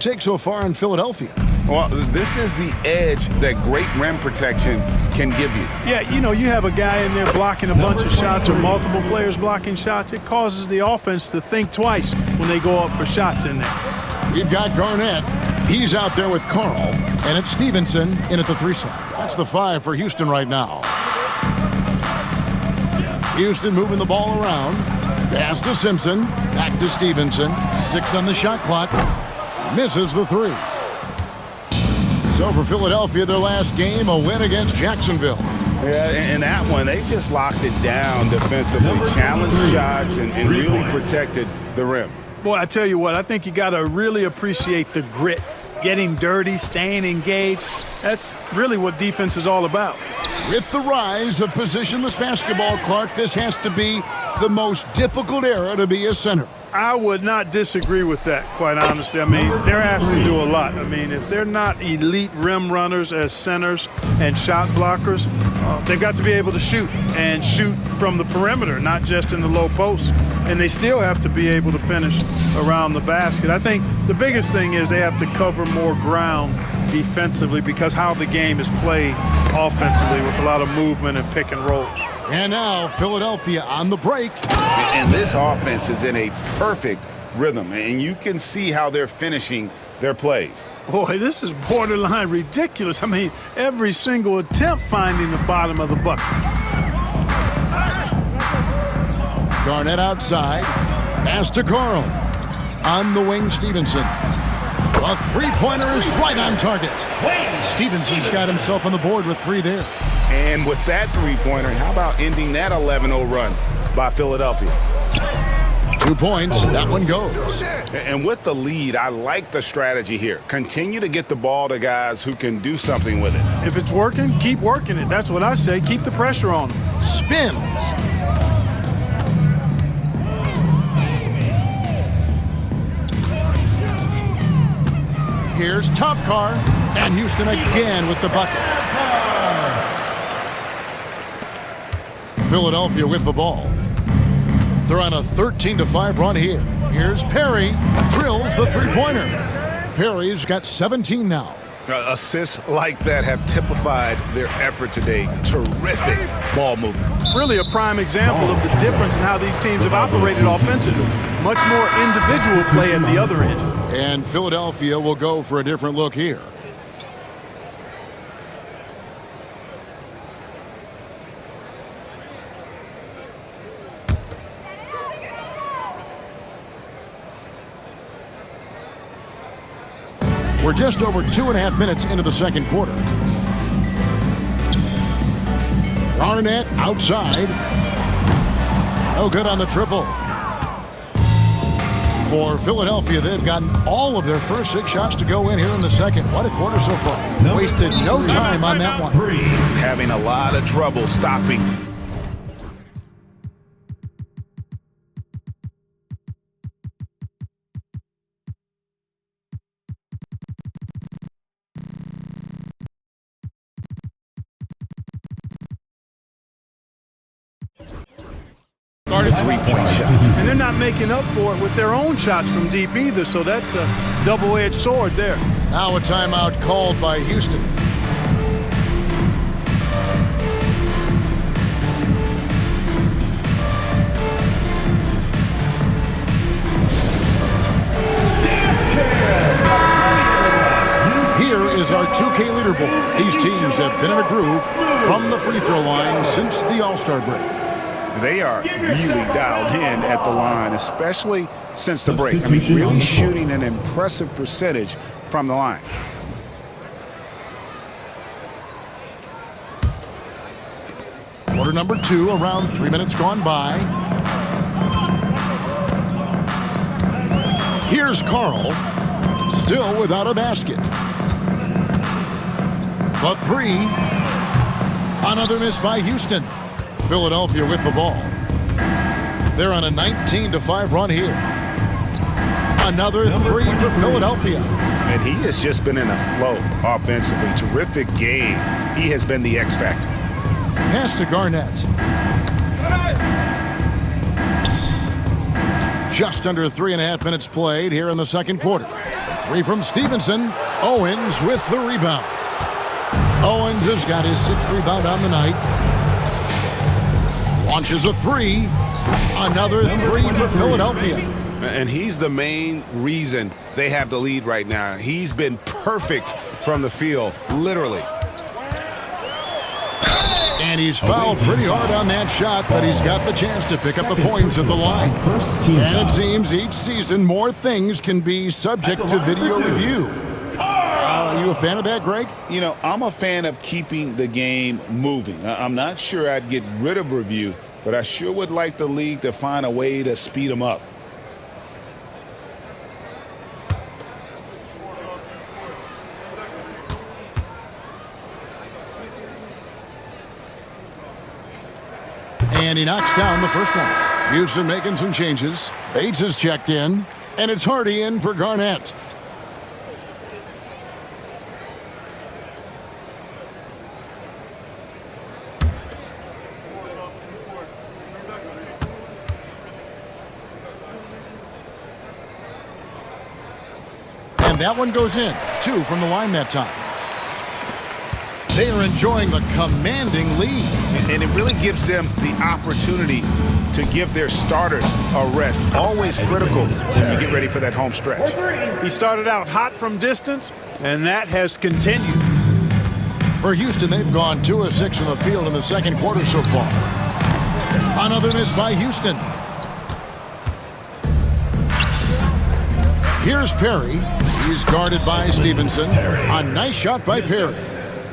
Take so far in Philadelphia. Well, this is the edge that great rim protection can give you. Yeah, you have a guy in there blocking a bunch of shots or multiple players blocking shots. It causes the offense to think twice when they go up for shots in there. We've got Garnett. He's out there with Carl. And it's Stevenson in at the 3 slot. That's the 5 for Houston right now. Houston moving the ball around. Pass to Simpson. Back to Stevenson. 6 on the shot clock. Misses the 3. So for Philadelphia, their last game, a win against Jacksonville. Yeah, and that one, they just locked it down defensively, challenged shots, and really protected the rim. Boy, I tell you what, I think you got to really appreciate the grit. Getting dirty, staying engaged. That's really what defense is all about. With the rise of positionless basketball, Clark, this has to be the most difficult era to be a center. I would not disagree with that, quite honestly. I mean, they're asked to do a lot. I mean, if they're not elite rim runners as centers and shot blockers, they've got to be able to shoot and shoot from the perimeter, not just in the low post. And they still have to be able to finish around the basket. I think the biggest thing is they have to cover more ground defensively because how the game is played offensively with a lot of movement and pick and rolls. And now Philadelphia on the break. And this offense is in a perfect rhythm, and you can see how they're finishing their plays. Boy, this is borderline ridiculous. I mean, every single attempt finding the bottom of the bucket. Garnett outside. Pass to Carl. On the wing, Stevenson. A three-pointer is right on target. Stevenson's got himself on the board with 3 there. And with that three-pointer, how about ending that 11-0 run by Philadelphia? 2 points. That one goes. And with the lead, I like the strategy here. Continue to get the ball to guys who can do something with it. If it's working, keep working it. That's what I say. Keep the pressure on them. Spins. Here's Topcar, and Houston again with the bucket. Philadelphia with the ball. They're on a 13-5 run here. Here's Perry, drills the three-pointer. Perry's got 17 now. Assists like that have typified their effort today. Terrific ball movement. Really a prime example of the difference in how these teams have operated offensively. Much more individual play at the other end. And Philadelphia will go for a different look here. We're just over 2.5 minutes into the second quarter. Garnett outside. No good on the triple. For Philadelphia, they've gotten all of their first 6 shots to go in here in the second. What a quarter so far. Wasted no time on that one. Having a lot of trouble stopping. Guarded three-point shot. And they're not making up for it with their own shots from deep either, so that's a double-edged sword there. Now a timeout called by Houston. Here is our 2K leaderboard. These teams have been in a groove from the free throw line since the All-Star break. They are really dialed in at the line, especially since the break. I mean, really shooting an impressive percentage from the line. Quarter number 2, around 3 minutes gone by. Here's Carl, still without a basket. The 3, another miss by Houston. Philadelphia with the ball. They're on a 19-5 run here. Another 3 for Philadelphia. And he has just been in a flow offensively. Terrific game. He has been the X factor. Pass to Garnett. Just under 3.5 minutes played here in the second quarter. Three from Stevenson. Owens with the rebound. Owens has got his 6th rebound on the night. Launches a three. Another three for Philadelphia. And he's the main reason they have the lead right now. He's been perfect from the field, literally. And he's fouled pretty hard on that shot, but he's got the chance to pick up the points at the line. And it seems each season more things can be subject to video review. Are you a fan of that, Greg? You know, I'm a fan of keeping the game moving. I'm not sure I'd get rid of review, but I sure would like the league to find a way to speed them up. And he knocks down the first one. Houston making some changes. Bates is checked in, and it's Hardy in for Garnett. And that one goes in. 2 from the line that time. They are enjoying a commanding lead. And it really gives them the opportunity to give their starters a rest. Always critical when you get ready for that home stretch. He started out hot from distance, and that has continued. For Houston, they've gone 2 of 6 from the field in the second quarter so far. Another miss by Houston. Here's Perry. He's guarded by Stevenson. A nice shot by Perry.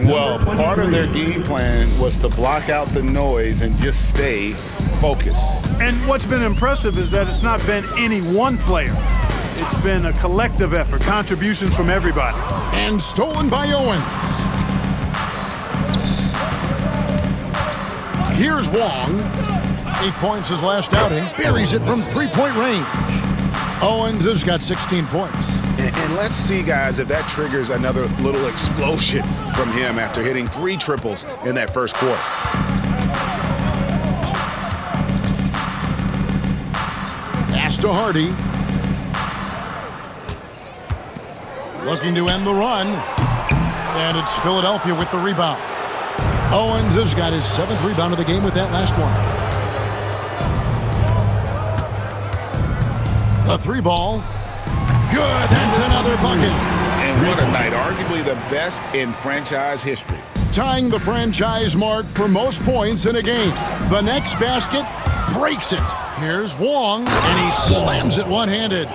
Well, part of their game plan was to block out the noise and just stay focused. And what's been impressive is that it's not been any one player. It's been a collective effort, contributions from everybody. And stolen by Owens. Here's Wong. 8 points his last outing. Buries it from three-point range. Owens has got 16 points. And let's see, guys, if that triggers another little explosion from him after hitting 3 triples in that first quarter. Pass to Hardy. Looking to end the run. And it's Philadelphia with the rebound. Owens has got his 7th rebound of the game with that last one. The 3 ball. Good. That's another bucket. And what a night. Arguably the best in franchise history. Tying the franchise mark for most points in a game. The next basket breaks it. Here's Wong, and he slams it one-handed.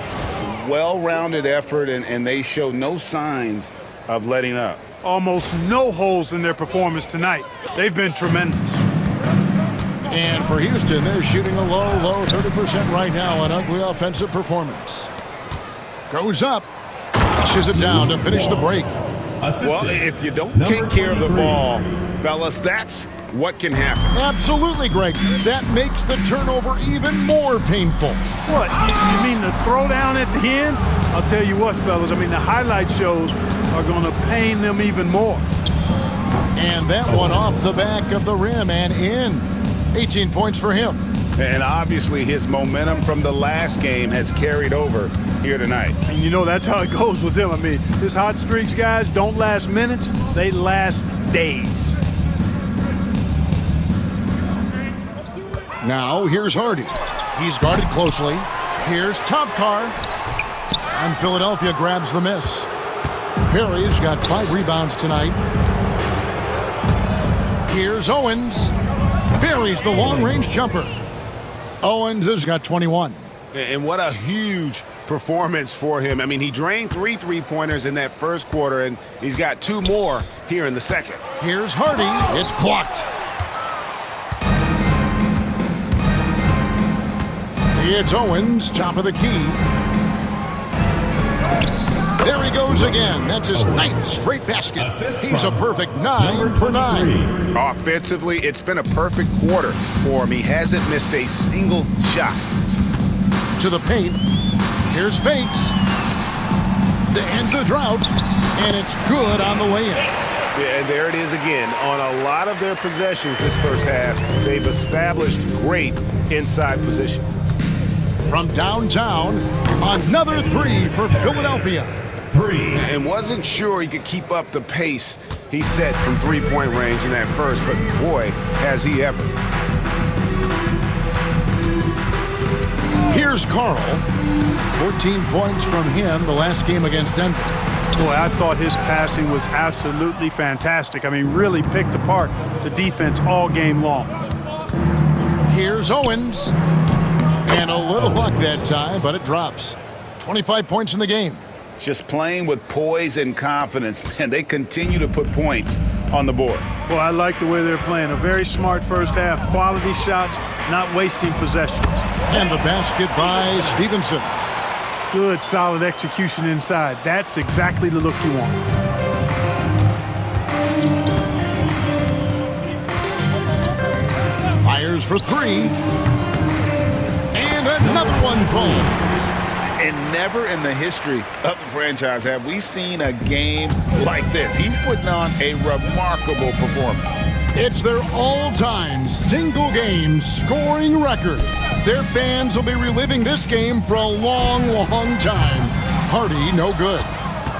Well-rounded effort, and they show no signs of letting up. Almost no holes in their performance tonight. They've been tremendous. And for Houston, they're shooting a low 30% right now. An ugly offensive performance. Goes up. Flushes it down to finish the break. Well, if you don't take care of the ball, fellas, that's what can happen. Absolutely, Greg. That makes the turnover even more painful. What, you mean the throwdown at the end? I'll tell you what, fellas, I mean, the highlight shows are going to pain them even more. And that one off the back of the rim and in. 18 points for him. And obviously his momentum from the last game has carried over here tonight. And you know that's how it goes with him. I mean, his hot streaks, guys, don't last minutes. They last days. Now here's Hardy. He's guarded closely. Here's Topkar. And Philadelphia grabs the miss. Perry's got 5 rebounds tonight. Here's Owens. Buries the long-range jumper. Owens has got 21. And what a huge performance for him. I mean, he drained 3 three-pointers in that first quarter, and he's got 2 more here in the second. Here's Hardy. It's blocked. It's Owens, top of the key. There he goes again. That's his 9th straight basket. He's a perfect 9 for 9. Offensively, it's been a perfect quarter for him. He hasn't missed a single shot. To the paint. Here's Bates. To end the drought. And it's good on the way in. Yeah, and there it is again. On a lot of their possessions this first half, they've established great inside position. From downtown, another 3 for Philadelphia. 3. And wasn't sure he could keep up the pace he set from three-point range in that first, but boy, has he ever. Here's Carl. 14 points from him the last game against Denver. Boy, I thought his passing was absolutely fantastic. I mean, really picked apart the defense all game long. Here's Owens. And a little luck that time, but it drops. 25 points in the game. Just playing with poise and confidence, man. They continue to put points on the board. Boy, I like the way they're playing. A very smart first half. Quality shots, not wasting possessions. And the basket by Stevenson. Good, solid execution inside. That's exactly the look you want. Fires for 3. And another one falls. And never in the history of the franchise have we seen a game like this. He's putting on a remarkable performance. It's their all-time single-game scoring record. Their fans will be reliving this game for a long, long time. Hardy, no good.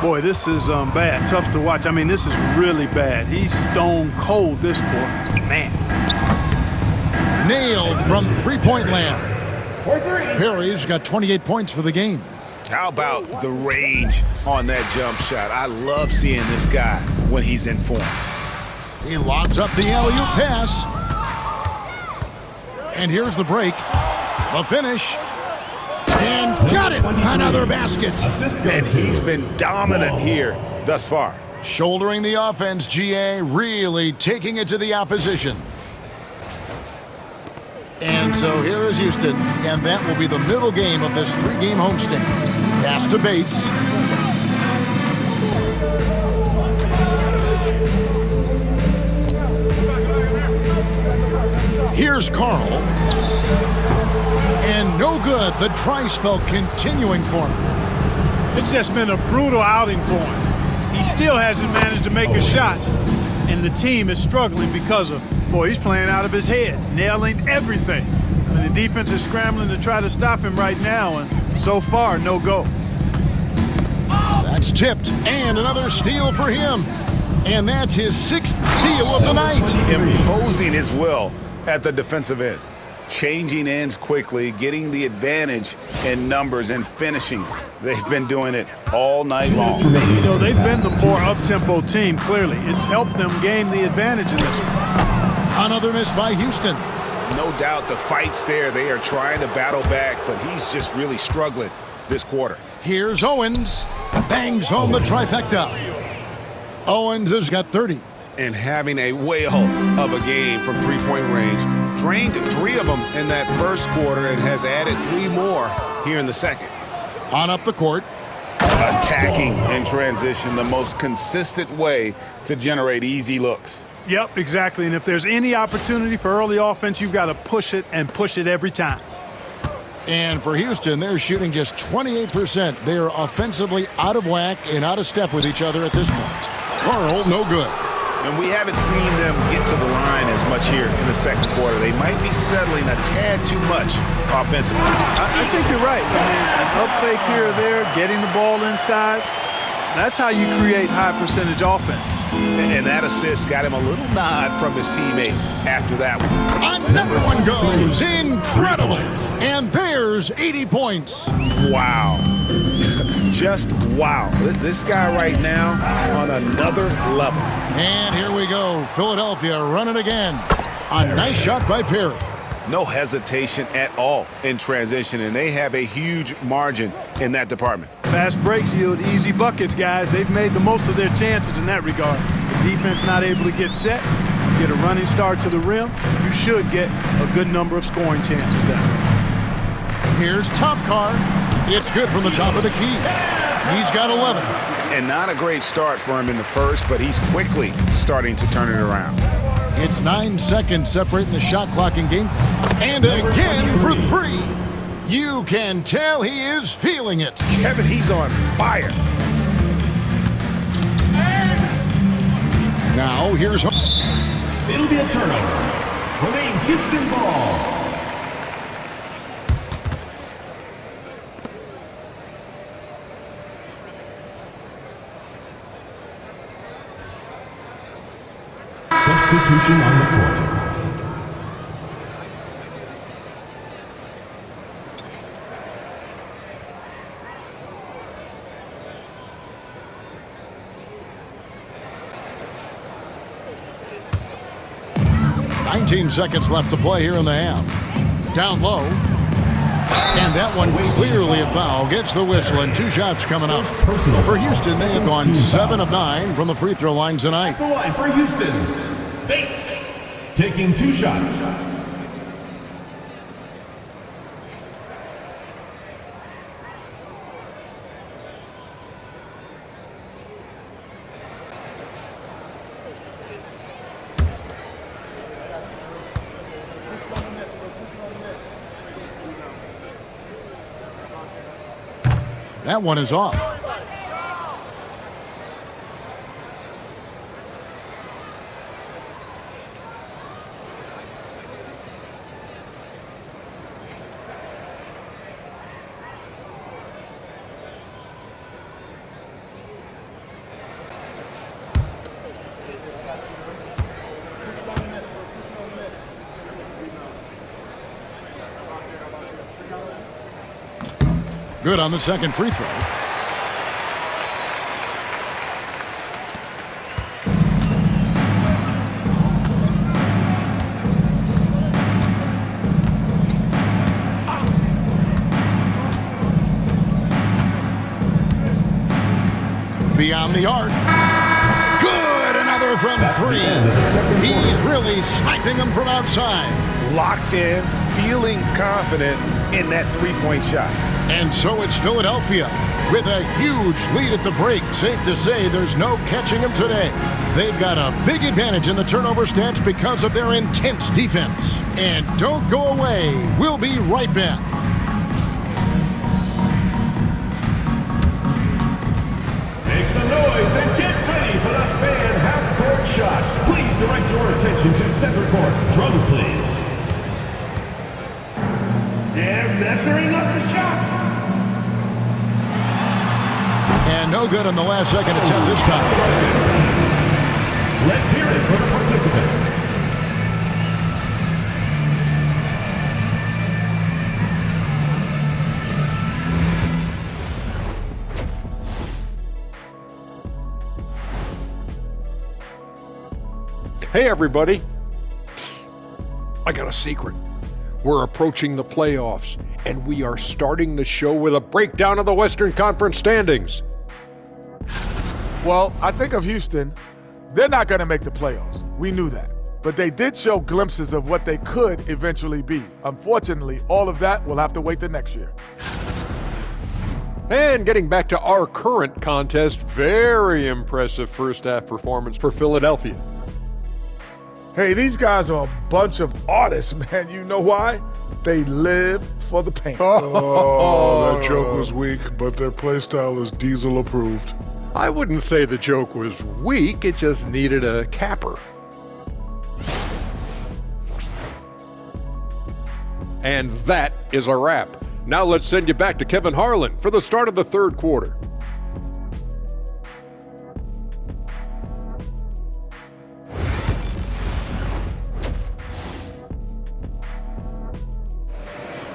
Boy, this is bad. Tough to watch. I mean, this is really bad. He's stone cold this quarter. Man. Nailed from three-point land. Perry's got 28 points for the game. How about the range on that jump shot? I love seeing this guy when he's in form. He lobs up the alley-oop pass. And here's the break. The finish. And got it! Another basket. And he's been dominant here thus far. Shouldering the offense, GA, really taking it to the opposition. And so here is Houston, and that will be the middle game of this three-game homestand. Pass to Bates. Here's Carl. And no good, the dry spell continuing for him. It's just been a brutal outing for him. He still hasn't managed to make a shot, and the team is struggling because of, boy, he's playing out of his head, nailing everything. And the defense is scrambling to try to stop him right now, and so far, no go. That's tipped, and another steal for him. And that's his 6th steal of the night. Imposing his will at the defensive end. Changing ends quickly, getting the advantage in numbers and finishing. They've been doing it all night long. You know, they've been the more up-tempo team, clearly. It's helped them gain the advantage in this one. Another miss by Houston. No doubt the fight's there. They are trying to battle back, but he's just really struggling this quarter. Here's Owens. Bangs home the trifecta. Owens has got 30. And having a whale of a game from three-point range. Drained 3 of them in that first quarter and has added 3 more here in the second. On up the court. Attacking in transition, the most consistent way to generate easy looks. Yep, exactly. And if there's any opportunity for early offense, you've got to push it and push it every time. And for Houston, they're shooting just 28%. They are offensively out of whack and out of step with each other at this point. Carl, no good. And we haven't seen them get to the line as much here in the second quarter. They might be settling a tad too much offensively. I think you're right. I mean, an up fake here or there, getting the ball inside, that's how you create high-percentage offense. And that assist got him a little nod from his teammate after that one. Another one goes. Incredible. And there's 80 points. Wow. Just wow. This guy right now on another level. And here we go. Philadelphia running again. A nice shot by Perry. No hesitation at all in transition, and they have a huge margin in that department. Fast breaks yield easy buckets, guys. They've made the most of their chances in that regard. The defense not able to get set, get a running start to the rim, you should get a good number of scoring chances there. Here's Topcar. It's good from the top of the key. He's got 11. And not a great start for him in the first, but he's quickly starting to turn it around. It's 9 seconds separating the shot clock and game. And again for 3. You can tell he is feeling it. Kevin, he's on fire. Now here's... It'll be a turnover. Remains Houston ball. substitution on the court. Seconds left to play here in the half. Down low. And that one clearly a foul. Gets the whistle and 2 shots coming up. For Houston, they have gone 7 of 9 from the free throw line tonight. The line for Houston, Bates, taking 2 shots. That one is off. Good on the second free throw. Beyond the arc. Good, another from 3. He's really sniping them from outside. Locked in, feeling confident in that three-point shot. And so it's Philadelphia with a huge lead at the break. Safe to say there's no catching them today. They've got a big advantage in the turnover stats because of their intense defense. And don't go away. We'll be right back. Make some noise and get ready for the fan half-court shot. Please direct your attention to center court. Drums, please. They're measuring up the shot. And no good on the last second attempt this time. Let's hear it for the participant. Hey everybody. Psst. I got a secret. We're approaching the playoffs, and we are starting the show with a breakdown of the Western Conference standings. Well, I think of Houston. They're not going to make the playoffs. We knew that. But they did show glimpses of what they could eventually be. Unfortunately, all of that will have to wait till next year. And getting back to our current contest, very impressive first half performance for Philadelphia. Hey, these guys are a bunch of artists, man. You know why? They live for the paint. Oh, that joke was weak, but their play style is Diesel approved. I wouldn't say the joke was weak, it just needed a capper. And that is a wrap. Now let's send you back to Kevin Harlan for the start of the third quarter.